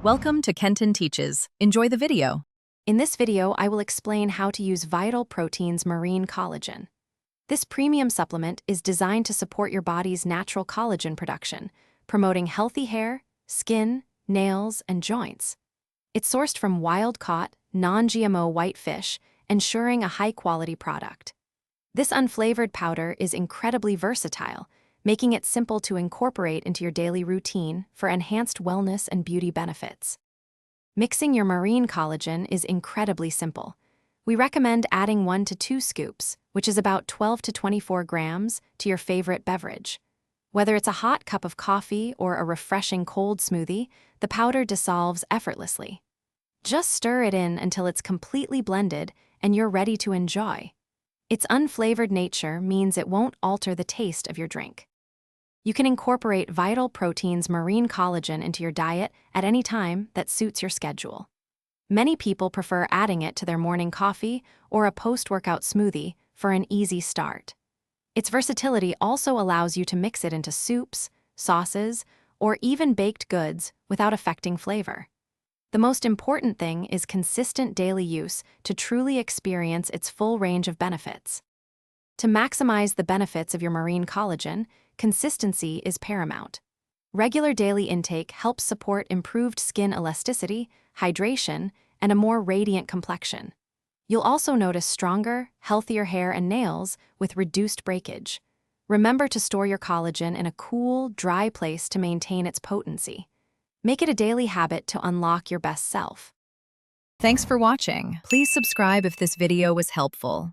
Welcome to Kenton Teaches. Enjoy the video. In this video, I will explain how to use Vital Proteins Marine Collagen. This premium supplement is designed to support your body's natural collagen production, promoting healthy hair, skin, nails, and joints. It's sourced from wild-caught, non-GMO white fish, ensuring a high-quality product. This unflavored powder is incredibly versatile, making it simple to incorporate into your daily routine for enhanced wellness and beauty benefits. Mixing your marine collagen is incredibly simple. We recommend adding 1 to 2 scoops, which is about 12 to 24 grams, to your favorite beverage. Whether it's a hot cup of coffee or a refreshing cold smoothie, the powder dissolves effortlessly. Just stir it in until it's completely blended and you're ready to enjoy. Its unflavored nature means it won't alter the taste of your drink. You can incorporate Vital Proteins Marine Collagen into your diet at any time that suits your schedule. Many people prefer adding it to their morning coffee or a post-workout smoothie for an easy start. Its versatility also allows you to mix it into soups, sauces, or even baked goods without affecting flavor. The most important thing is consistent daily use to truly experience its full range of benefits. To maximize the benefits of your marine collagen, consistency is paramount. Regular daily intake helps support improved skin elasticity, hydration, and a more radiant complexion. You'll also notice stronger, healthier hair and nails with reduced breakage. Remember to store your collagen in a cool, dry place to maintain its potency. Make it a daily habit to unlock your best self. Thanks for watching. Please subscribe if this video was helpful.